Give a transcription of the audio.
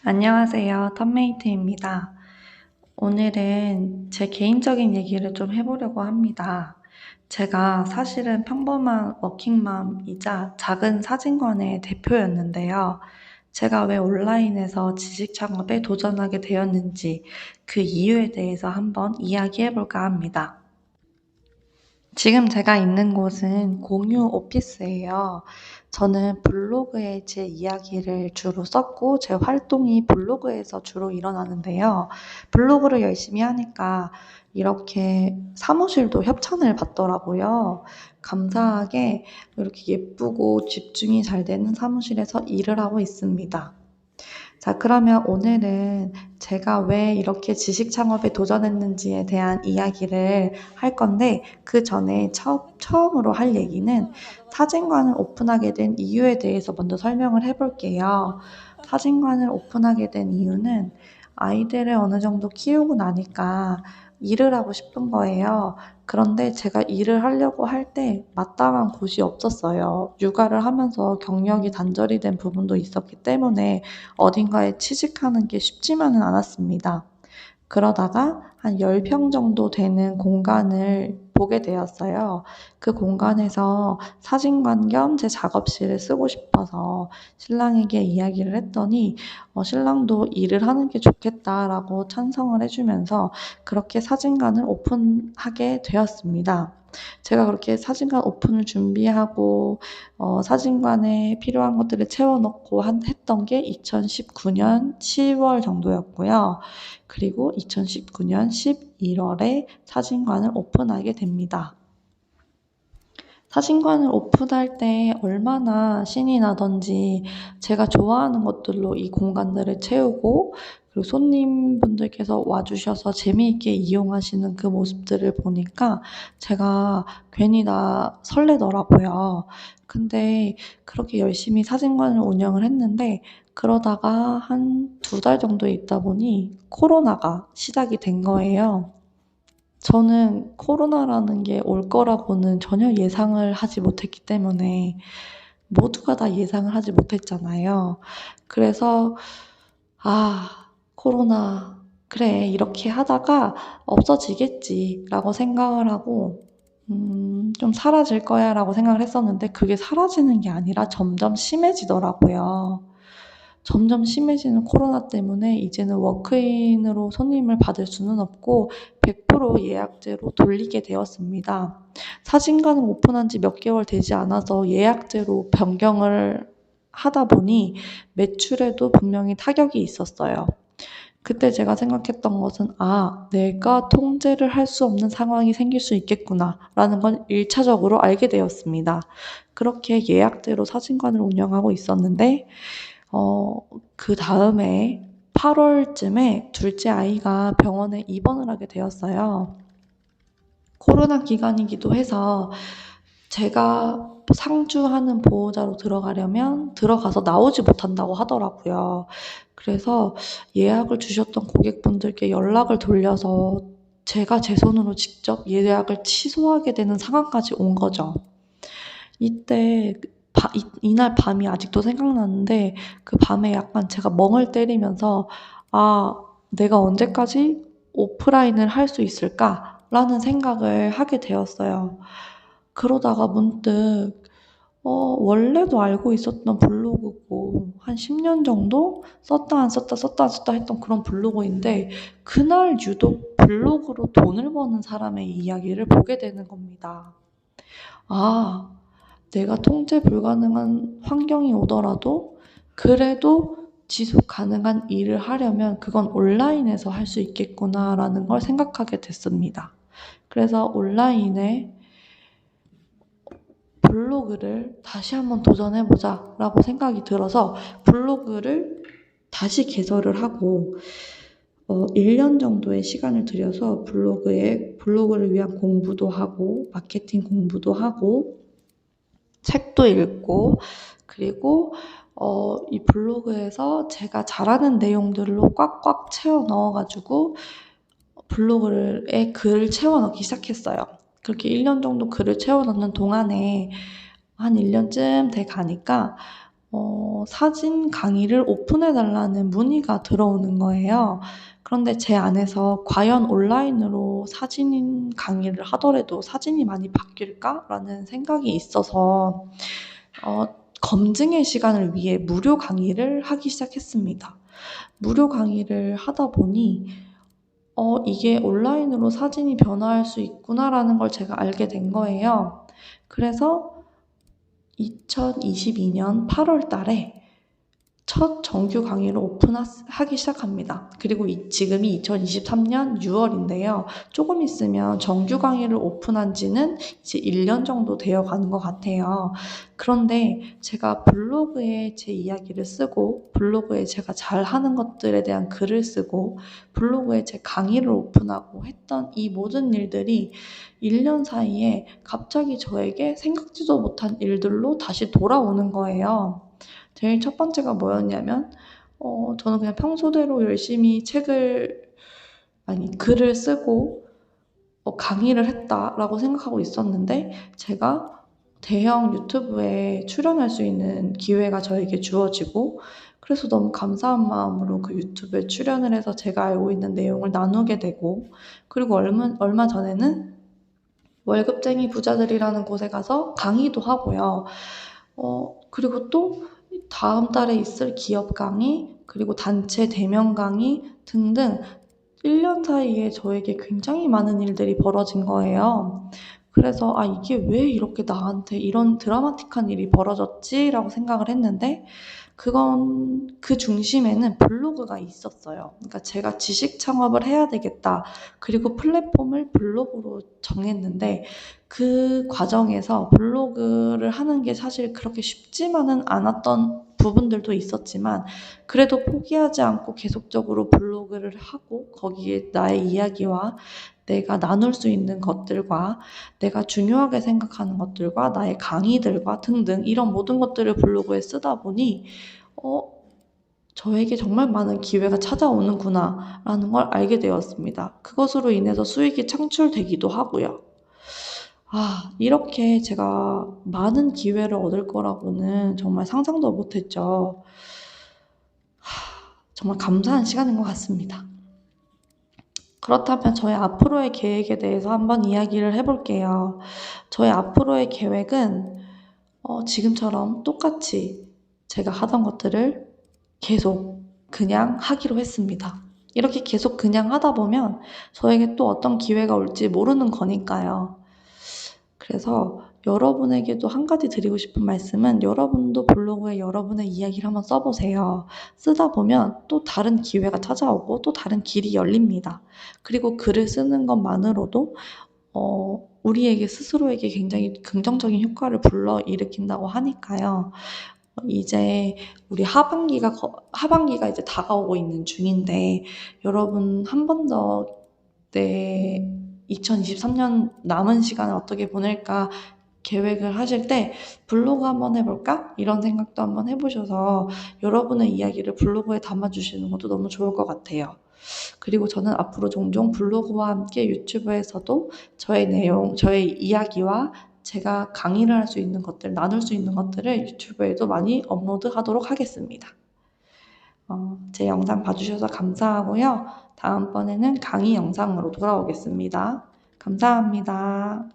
안녕하세요. 탑메이트입니다. 오늘은 제 개인적인 얘기를 좀 해보려고 합니다. 제가 사실은 평범한 워킹맘이자 작은 사진관의 대표였는데요. 제가 왜 온라인에서 지식 창업에 도전하게 되었는지 그 이유에 대해서 한번 이야기해볼까 합니다. 지금 제가 있는 곳은 공유 오피스예요. 저는 블로그에 제 이야기를 주로 썼고 제 활동이 블로그에서 주로 일어나는데요. 블로그를 열심히 하니까 이렇게 사무실도 협찬을 받더라고요. 감사하게 이렇게 예쁘고 집중이 잘 되는 사무실에서 일을 하고 있습니다. 자, 그러면 오늘은 제가 왜 이렇게 지식 창업에 도전했는지에 대한 이야기를 할 건데, 그 전에 처음으로 할 얘기는 사진관을 오픈하게 된 이유에 대해서 먼저 설명을 해볼게요. 사진관을 오픈하게 된 이유는 아이들을 어느 정도 키우고 나니까 일을 하고 싶은 거예요. 그런데 제가 일을 하려고 할 때 마땅한 곳이 없었어요. 육아를 하면서 경력이 단절이 된 부분도 있었기 때문에 어딘가에 취직하는 게 쉽지만은 않았습니다. 그러다가 한 10평 정도 되는 공간을 보게 되었어요. 그 공간에서 사진관 겸 제 작업실을 쓰고 싶어서 신랑에게 이야기를 했더니 신랑도 일을 하는 게 좋겠다라고 찬성을 해주면서 그렇게 사진관을 오픈하게 되었습니다. 제가 그렇게 사진관 오픈을 준비하고 사진관에 필요한 것들을 채워넣고 했던 게 2019년 10월 정도였고요. 그리고 2019년 11월에 사진관을 오픈하게 됩니다. 사진관을 오픈할 때 얼마나 신이 나던지 제가 좋아하는 것들로 이 공간들을 채우고 그리고 손님분들께서 와주셔서 재미있게 이용하시는 그 모습들을 보니까 제가 괜히 설레더라고요. 근데 그렇게 열심히 사진관을 운영을 했는데 그러다가 한 두 달 정도 있다 보니 코로나가 시작이 된 거예요. 저는 코로나라는 게 올 거라고는 전혀 예상을 하지 못했기 때문에 모두가 다 예상을 하지 못했잖아요. 그래서 코로나 그래 이렇게 하다가 없어지겠지라고 생각을 하고 좀 사라질 거야라고 생각을 했었는데 그게 사라지는 게 아니라 점점 심해지더라고요. 점점 심해지는 코로나 때문에 이제는 워크인으로 손님을 받을 수는 없고 100% 예약제로 돌리게 되었습니다. 사진관을 오픈한 지 몇 개월 되지 않아서 예약제로 변경을 하다 보니 매출에도 분명히 타격이 있었어요. 그때 제가 생각했던 것은 내가 통제를 할 수 없는 상황이 생길 수 있겠구나라는 건 1차적으로 알게 되었습니다. 그렇게 예약제로 사진관을 운영하고 있었는데 그 다음에 8월쯤에 둘째 아이가 병원에 입원을 하게 되었어요. 코로나 기간이기도 해서 제가 상주하는 보호자로 들어가려면 들어가서 나오지 못한다고 하더라고요. 그래서 예약을 주셨던 고객분들께 연락을 돌려서 제가 제 손으로 직접 예약을 취소하게 되는 상황까지 온 거죠. 이때 이날 밤이 아직도 생각나는데 그 밤에 약간 제가 멍을 때리면서 '내가 언제까지 오프라인을 할 수 있을까?'라는 생각을 하게 되었어요. 그러다가 문득 원래도 알고 있었던 블로그고 한 10년 정도 썼다 안 썼다, 썼다 안 썼다 했던 그런 블로그인데 그날 유독 블로그로 돈을 버는 사람의 이야기를 보게 되는 겁니다. 아 내가 통제 불가능한 환경이 오더라도 그래도 지속 가능한 일을 하려면 그건 온라인에서 할 수 있겠구나라는 걸 생각하게 됐습니다. 그래서 온라인에 블로그를 다시 한번 도전해보자라고 생각이 들어서 블로그를 다시 개설을 하고 1년 정도의 시간을 들여서 블로그를 위한 공부도 하고 마케팅 공부도 하고 책도 읽고 그리고 이 블로그에서 제가 잘하는 내용들로 꽉꽉 채워 넣어가지고 블로그에 글을 채워 넣기 시작했어요. 그렇게 1년 정도 글을 채워 넣는 동안에 한 1년쯤 돼 가니까 사진 강의를 오픈해달라는 문의가 들어오는 거예요. 그런데 제 안에서 과연 온라인으로 사진 강의를 하더라도 사진이 많이 바뀔까? 라는 생각이 있어서 어, 검증의 시간을 위해 무료 강의를 하기 시작했습니다. 무료 강의를 하다 보니 이게 온라인으로 사진이 변화할 수 있구나라는 걸 제가 알게 된 거예요. 그래서 2022년 8월 달에 첫 정규 강의를 오픈하기 시작합니다. 그리고 지금이 2023년 6월인데요. 조금 있으면 정규 강의를 오픈한 지는 이제 1년 정도 되어 가는 것 같아요. 그런데 제가 블로그에 제 이야기를 쓰고, 블로그에 제가 잘하는 것들에 대한 글을 쓰고, 블로그에 제 강의를 오픈하고 했던 이 모든 일들이 1년 사이에 갑자기 저에게 생각지도 못한 일들로 다시 돌아오는 거예요. 제일 첫 번째가 뭐였냐면 저는 그냥 평소대로 열심히 글을 쓰고 강의를 했다라고 생각하고 있었는데 제가 대형 유튜브에 출연할 수 있는 기회가 저에게 주어지고 그래서 너무 감사한 마음으로 그 유튜브에 출연을 해서 제가 알고 있는 내용을 나누게 되고 그리고 얼마 전에는 월급쟁이 부자들이라는 곳에 가서 강의도 하고요. 그리고 또 다음 달에 있을 기업 강의, 그리고 단체 대면 강의 등등 1년 사이에 저에게 굉장히 많은 일들이 벌어진 거예요. 그래서 이게 왜 이렇게 나한테 이런 드라마틱한 일이 벌어졌지? 라고 생각을 했는데 그건 그 중심에는 블로그가 있었어요. 그러니까 제가 지식 창업을 해야 되겠다. 그리고 플랫폼을 블로그로 정했는데 그 과정에서 블로그를 하는 게 사실 그렇게 쉽지만은 않았던 부분들도 있었지만 그래도 포기하지 않고 계속적으로 블로그를 하고 거기에 나의 이야기와 내가 나눌 수 있는 것들과 내가 중요하게 생각하는 것들과 나의 강의들과 등등 이런 모든 것들을 블로그에 쓰다 보니 저에게 정말 많은 기회가 찾아오는구나 라는 걸 알게 되었습니다. 그것으로 인해서 수익이 창출되기도 하고요. 이렇게 제가 많은 기회를 얻을 거라고는 정말 상상도 못했죠. 정말 감사한 시간인 것 같습니다. 그렇다면 저의 앞으로의 계획에 대해서 한번 이야기를 해볼게요. 저의 앞으로의 계획은 지금처럼 똑같이 제가 하던 것들을 계속 그냥 하기로 했습니다. 이렇게 계속 그냥 하다 보면 저에게 또 어떤 기회가 올지 모르는 거니까요. 그래서 여러분에게도 한 가지 드리고 싶은 말씀은 여러분도 블로그에 여러분의 이야기를 한번 써보세요. 쓰다 보면 또 다른 기회가 찾아오고 또 다른 길이 열립니다. 그리고 글을 쓰는 것만으로도 우리에게 스스로에게 굉장히 긍정적인 효과를 불러일으킨다고 하니까요. 이제 우리 하반기가 이제 다가오고 있는 중인데 여러분 한 번 더 내 2023년 남은 시간을 어떻게 보낼까 계획을 하실 때 블로그 한번 해볼까? 이런 생각도 한번 해보셔서 여러분의 이야기를 블로그에 담아주시는 것도 너무 좋을 것 같아요. 그리고 저는 앞으로 종종 블로그와 함께 유튜브에서도 저의 내용, 저의 이야기와 제가 강의를 할 수 있는 것들, 나눌 수 있는 것들을 유튜브에도 많이 업로드하도록 하겠습니다. 제 영상 봐주셔서 감사하고요. 다음번에는 강의 영상으로 돌아오겠습니다. 감사합니다.